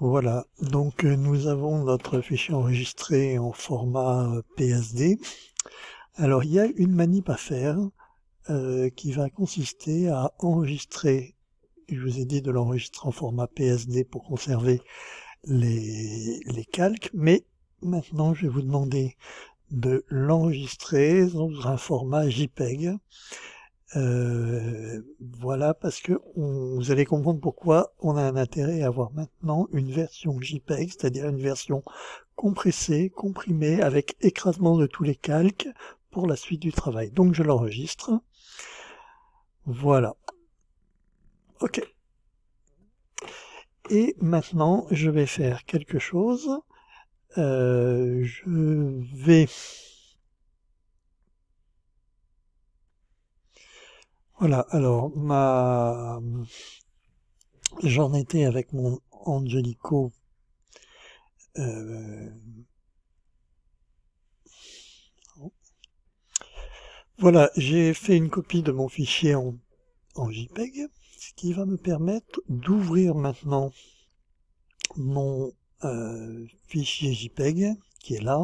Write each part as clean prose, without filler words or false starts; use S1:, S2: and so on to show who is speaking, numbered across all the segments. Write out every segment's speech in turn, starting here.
S1: Voilà, donc nous avons notre fichier enregistré en format PSD. Alors il y a une manip à faire qui va consister à enregistrer, je vous ai dit de l'enregistrer en format PSD pour conserver les calques, mais maintenant je vais vous demander de l'enregistrer dans un format JPEG. Voilà, parce que vous allez comprendre pourquoi on a un intérêt à avoir maintenant une version JPEG, c'est-à-dire une version compressée, comprimée, avec écrasement de tous les calques pour la suite du travail. Donc je l'enregistre. Voilà. OK. Et maintenant, je vais faire quelque chose. Je vais... Voilà, alors j'en étais avec mon Angelico. Voilà, j'ai fait une copie de mon fichier en JPEG, ce qui va me permettre d'ouvrir maintenant mon fichier JPEG, qui est là,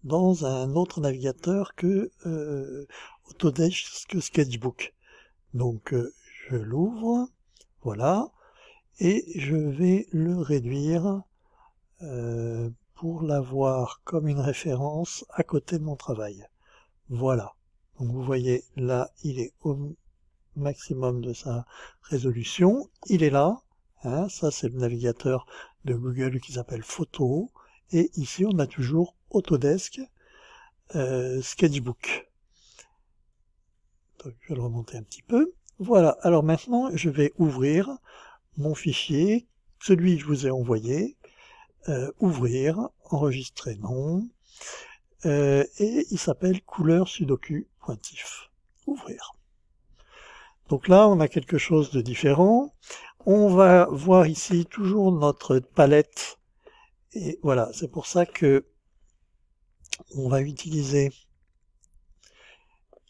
S1: dans un autre navigateur que Autodesk Sketchbook. Donc je l'ouvre, voilà, et je vais le réduire pour l'avoir comme une référence à côté de mon travail. Voilà. Donc vous voyez, là, il est au maximum de sa résolution. Il est là. Hein, ça, c'est le navigateur de Google qui s'appelle Photo. Et ici, on a toujours Autodesk Sketchbook. Donc, je vais le remonter un petit peu. Voilà. Alors maintenant, je vais ouvrir mon fichier, celui que je vous ai envoyé. Ouvrir, enregistrer non. Et il s'appelle couleur sudoku.tif. Ouvrir. Donc là, on a quelque chose de différent. On va voir ici toujours notre palette. Et voilà, c'est pour ça que on va utiliser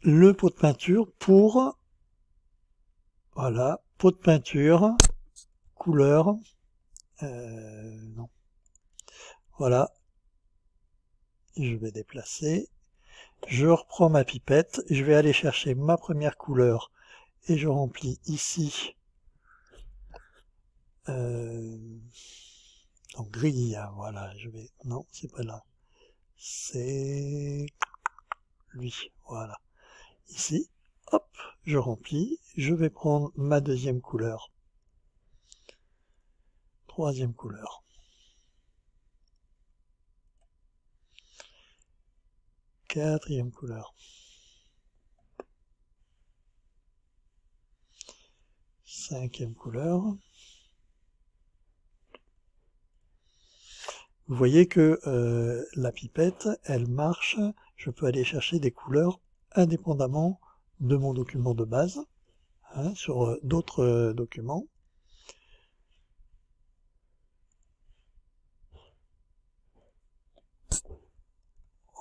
S1: le pot de peinture pour, voilà, pot de peinture, couleur, non. Voilà. Je vais déplacer. Je reprends ma pipette. Je vais aller chercher ma première couleur. Et je remplis ici donc gris, hein, voilà, je vais, non, c'est pas là, c'est lui, voilà, ici, hop, je remplis, je vais prendre ma deuxième couleur, troisième couleur, quatrième couleur, cinquième couleur. Vous voyez que la pipette, elle marche, je peux aller chercher des couleurs indépendamment de mon document de base, hein, sur d'autres documents.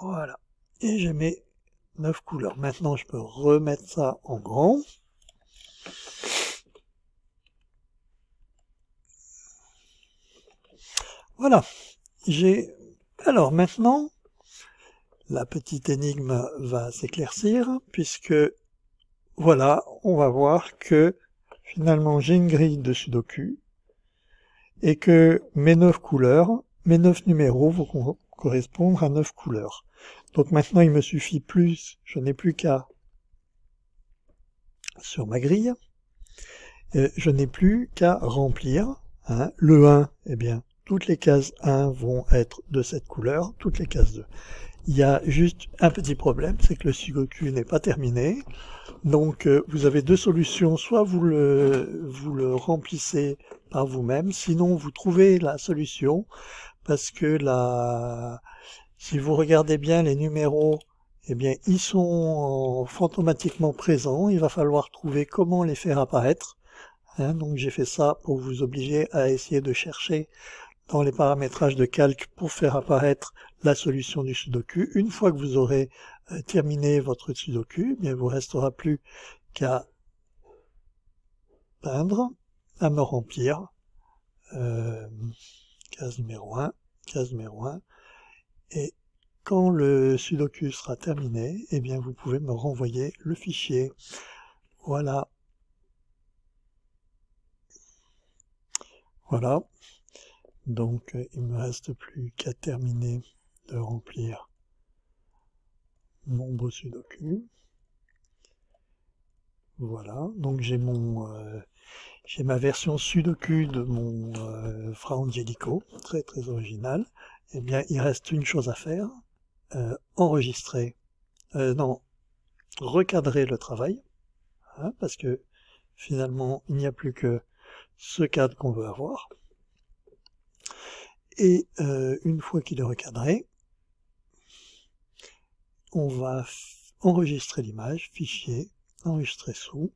S1: Voilà. Et j'ai mes 9 couleurs. Maintenant, je peux remettre ça en grand. Voilà. Alors maintenant, la petite énigme va s'éclaircir, puisque, voilà, on va voir que, finalement, j'ai une grille de Sudoku, et que mes 9 couleurs, mes 9 numéros vont correspondre à 9 couleurs. Donc maintenant, il me suffit plus, je n'ai plus qu'à, sur ma grille, je n'ai plus qu'à remplir, hein, le 1, eh bien, toutes les cases 1 vont être de cette couleur, toutes les cases 2. Il y a juste un petit problème, c'est que le Sudoku n'est pas terminé. Donc vous avez deux solutions, soit vous le remplissez par vous-même, sinon vous trouvez la solution, parce que si vous regardez bien les numéros, eh bien ils sont fantomatiquement présents, il va falloir trouver comment les faire apparaître. Hein, donc j'ai fait ça pour vous obliger à essayer de chercher dans les paramétrages de calque pour faire apparaître la solution du Sudoku. Une fois que vous aurez terminé votre Sudoku, eh bien, il vous restera plus qu'à peindre, à me remplir case numéro 1, case numéro 1, et quand le sudoku sera terminé, eh bien vous pouvez me renvoyer le fichier. Voilà. Voilà. Donc il me reste plus qu'à terminer de remplir mon beau sudoku. Voilà. Donc j'ai ma version sudoku de mon Fra Angelico, très très original. Eh bien il reste une chose à faire, enregistrer, non, recadrer le travail, hein, parce que finalement il n'y a plus que ce cadre qu'on veut avoir. Et une fois qu'il est recadré, on va enregistrer l'image, fichier, enregistrer sous.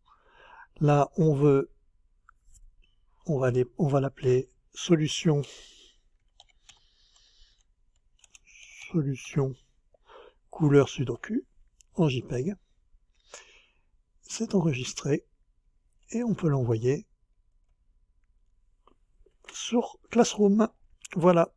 S1: Là, on va l'appeler solution couleur sudoku en JPEG. C'est enregistré et on peut l'envoyer sur Classroom. Voilà.